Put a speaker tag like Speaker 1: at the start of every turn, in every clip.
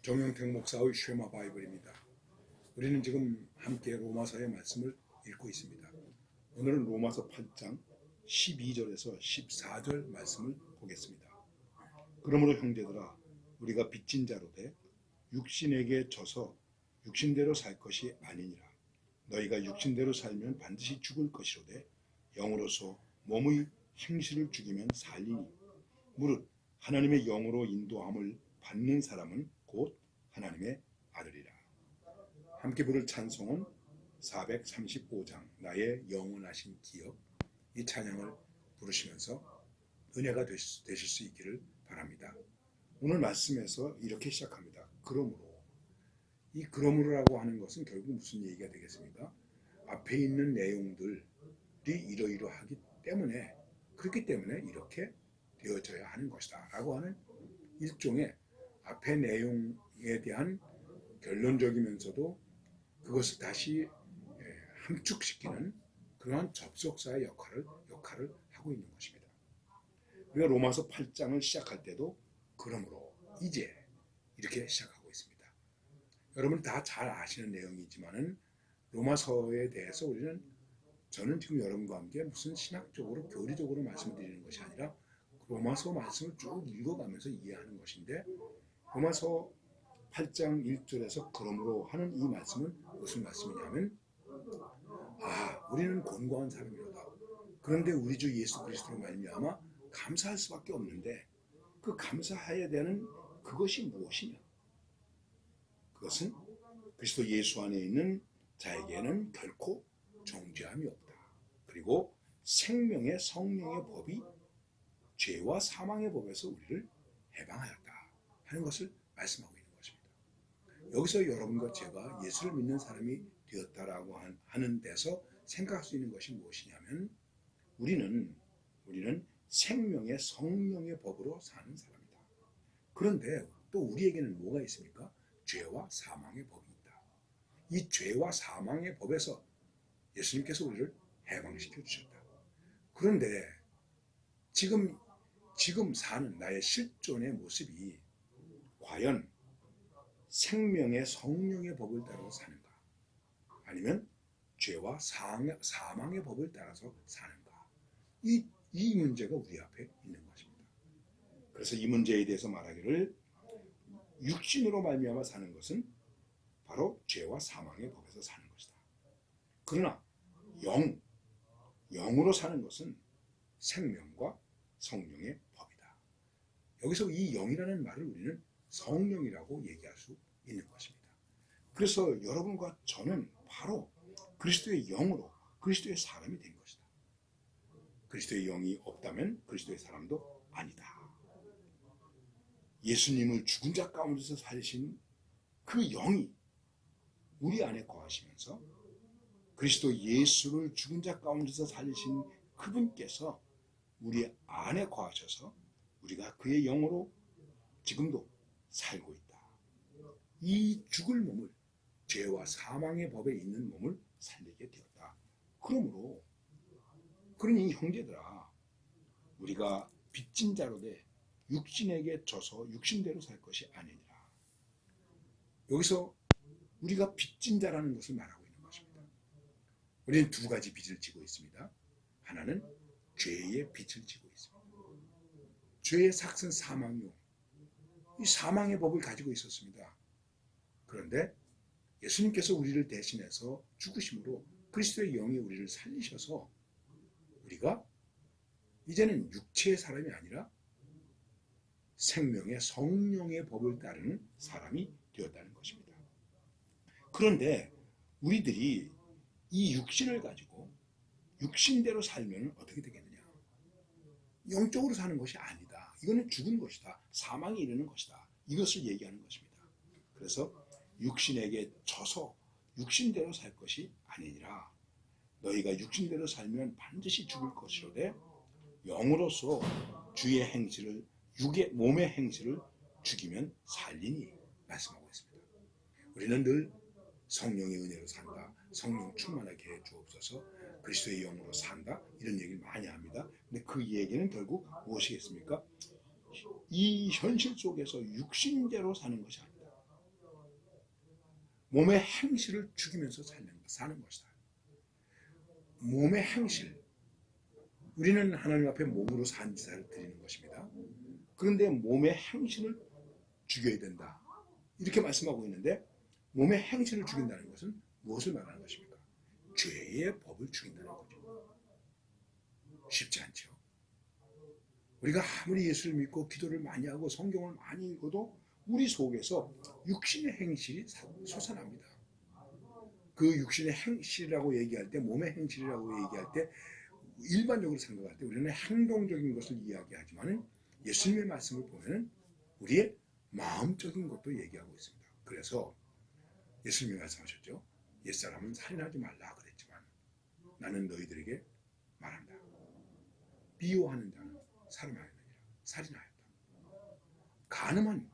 Speaker 1: 정영택 목사의 쉐마 바이블입니다. 우리는 지금 함께 로마서의 말씀을 읽고 있습니다. 오늘은 로마서 8장 12절에서 14절 말씀을 보겠습니다. 그러므로 형제들아, 우리가 빚진 자로 돼 육신에게 져서 육신대로 살 것이 아니니라. 너희가 육신대로 살면 반드시 죽을 것이로되 영으로서 몸의 행실을 죽이면 살리니, 무릇 하나님의 영으로 인도함을 받는 사람은 곧 하나님의 아들이라. 함께 부를 찬송은 435장 나의 영원하신 기억, 이 찬양을 부르시면서 은혜가 되실 수 있기를 바랍니다. 오늘 말씀에서 이렇게 시작합니다. 그러므로, 이 그러므로라고 하는 것은 결국 무슨 얘기가 되겠습니까? 앞에 있는 내용들이 이러이러하기 때문에, 그렇기 때문에 이렇게 되어져야 하는 것이다 라고 하는 일종의 앞의 내용에 대한 결론적이면서도 그것을 다시 함축시키는 그러한 접속사의 역할을 하고 있는 것입니다. 우리가 로마서 8장을 시작할 때도 그러므로 이제 이렇게 시작하고 있습니다. 여러분 다 잘 아시는 내용이지만은 로마서에 대해서 저는 지금 여러분과 함께 무슨 신학적으로 교리적으로 말씀드리는 것이 아니라 로마서 말씀을 쭉 읽어가면서 이해하는 것인데, 로마서 8장 1절에서 그러므로 하는 이 말씀은 무슨 말씀이냐면, 우리는 곤고한 사람이로다. 그런데 우리 주 예수 그리스도로 말미암아 감사할 수밖에 없는데, 그 감사해야 되는 그것이 무엇이냐? 그것은 그리스도 예수 안에 있는 자에게는 결코 정죄함이 없다. 그리고 생명의 성령의 법이 죄와 사망의 법에서 우리를 해방하였다 하는 것을 말씀하고 있는 것입니다. 여기서 여러분과 제가 예수를 믿는 사람이 되었다라고 하는 데서 생각할 수 있는 것이 무엇이냐면, 우리는 생명의 성령의 법으로 사는 사람이다. 그런데 또 우리에게는 뭐가 있습니까? 죄와 사망의 법이 있다. 이 죄와 사망의 법에서 예수님께서 우리를 해방시켜 주셨다. 그런데 지금 사는 나의 실존의 모습이 과연 생명의 성령의 법을 따라서 사는가, 아니면 죄와 사망의 법을 따라서 사는가, 이 문제가 우리 앞에 있는 것입니다. 그래서 이 문제에 대해서 말하기를, 육신으로 말미암아 사는 것은 바로 죄와 사망의 법에서 사는 것이다. 그러나 영으로 사는 것은 생명과 성령의 법이다. 여기서 이 영이라는 말을 우리는 성령이라고 얘기할 수 있는 것입니다. 그래서 여러분과 저는 바로 그리스도의 영으로 그리스도의 사람이 된 것이다. 그리스도의 영이 없다면 그리스도의 사람도 아니다. 예수님을 죽은 자 가운데서 살리신 그 영이 우리 안에 거하시면서, 그리스도 예수를 죽은 자 가운데서 살리신 그분께서 우리 안에 거하셔서 우리가 그의 영으로 지금도 살고 있다. 이 죽을 몸을, 죄와 사망의 법에 있는 몸을 살리게 되었다. 그러니 형제들아, 우리가 빚진 자로 돼 육신에게 져서 육신대로 살 것이 아니니라. 여기서 우리가 빚진 자라는 것을 말하고 있는 것입니다. 우리는 두 가지 빚을 지고 있습니다. 하나는 죄의 빚을 지고 있습니다. 죄의 삭은 사망이요, 이 사망의 법을 가지고 있었습니다. 그런데 예수님께서 우리를 대신해서 죽으심으로 그리스도의 영이 우리를 살리셔서 우리가 이제는 육체의 사람이 아니라 생명의 성령의 법을 따르는 사람이 되었다는 것입니다. 그런데 우리들이 이 육신을 가지고 육신대로 살면 어떻게 되겠느냐? 영적으로 사는 것이 아니다. 이거는 죽은 것이다. 사망에 이르는 것이다. 이것을 얘기하는 것입니다. 그래서 육신에게 져서 육신대로 살 것이 아니니라. 너희가 육신대로 살면 반드시 죽을 것이로되 영으로서 주의 행실을, 몸의 행실을 죽이면 살리니 말씀하고 있습니다. 우리는 늘 성령의 은혜로 산다, 성령 충만하게 해 주옵소서, 그리스도의 영으로 산다, 이런 얘기를 많이 합니다. 근데 그 얘기는 결국 무엇이겠습니까? 이 현실 속에서 육신대로 사는 것이 아니다. 몸의 행실을 죽이면서 사는 것이다. 몸의 행실. 우리는 하나님 앞에 몸으로 산 제사를 드리는 것입니다. 그런데 몸의 행실을 죽여야 된다. 이렇게 말씀하고 있는데 몸의 행실을 죽인다는 것은 무엇을 말하는 것입니까? 죄의 법을 죽인다는 거죠. 쉽지 않죠. 우리가 아무리 예수를 믿고 기도를 많이 하고 성경을 많이 읽어도 우리 속에서 육신의 행실이 솟아납니다. 그 육신의 행실이라고 얘기할 때, 몸의 행실이라고 얘기할 때 일반적으로 생각할 때 우리는 행동적인 것을 이야기하지만 예수님의 말씀을 보면 우리의 마음적인 것도 얘기하고 있습니다. 그래서 예수님이 말씀하셨죠. 옛사람은 살인하지 말라 그랬지만 나는 너희들에게 말한다. 비호하는 자는 살인하였느니라. 살인하였다. 간음은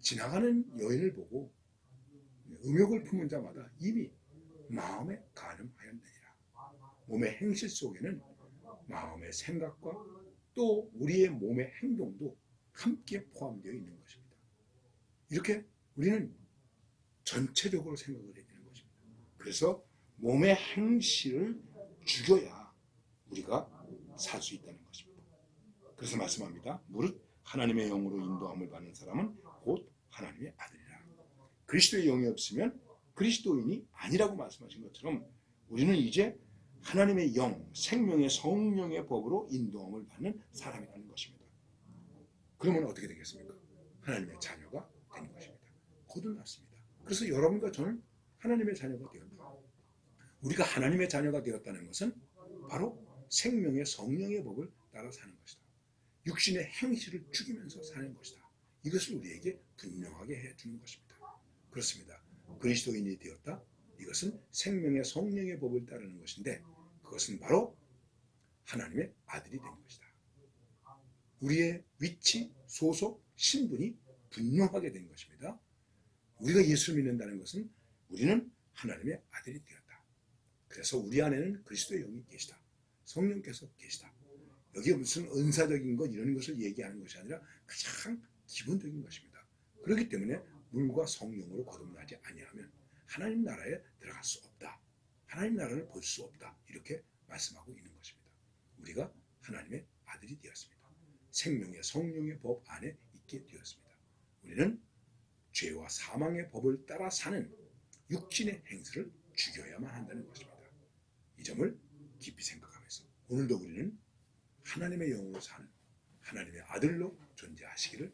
Speaker 1: 지나가는 여인을 보고 음욕을 품은 자마다 이미 마음에 간음하였느니라. 몸의 행실 속에는 마음의 생각과 또 우리의 몸의 행동도 함께 포함되어 있는 것입니다. 이렇게 우리는 전체적으로 생각을 해야 되는 것입니다. 그래서 몸의 행실을 죽여야 우리가 살 수 있다는 것입니다. 그래서 말씀합니다. 무릇 하나님의 영으로 인도함을 받는 사람은 곧 하나님의 아들이라. 그리스도의 영이 없으면 그리스도인이 아니라고 말씀하신 것처럼 우리는 이제 하나님의 영, 생명의 성령의 법으로 인도함을 받는 사람이라는 것입니다. 그러면 어떻게 되겠습니까? 하나님의 자녀가 되는 것입니다. 거듭났습니다. 그래서 여러분과 저는 하나님의 자녀가 되었다. 우리가 하나님의 자녀가 되었다는 것은 바로 생명의 성령의 법을 따라 사는 것이다. 육신의 행실을 죽이면서 사는 것이다. 이것을 우리에게 분명하게 해주는 것입니다. 그렇습니다. 그리스도인이 되었다. 이것은 생명의 성령의 법을 따르는 것인데 그것은 바로 하나님의 아들이 된 것이다. 우리의 위치, 소속, 신분이 분명하게 된 것입니다. 우리가 예수를 믿는다는 것은 우리는 하나님의 아들이 되었다. 그래서 우리 안에는 그리스도의 영이 계시다. 성령께서 계시다. 여기에 무슨 은사적인 것 이런 것을 얘기하는 것이 아니라 가장 기본적인 것입니다. 그렇기 때문에 물과 성령으로 거듭나지 아니하면 하나님 나라에 들어갈 수 없다. 하나님 나라를 볼 수 없다. 이렇게 말씀하고 있는 것입니다. 우리가 하나님의 아들이 되었습니다. 생명의 성령의 법 안에 있게 되었습니다. 우리는 죄와 사망의 법을 따라 사는 육신의 행실을 죽여야만 한다는 것입니다. 이 점을 깊이 생각하면서 오늘도 우리는 하나님의 영으로 사는 하나님의 아들로 존재하시기를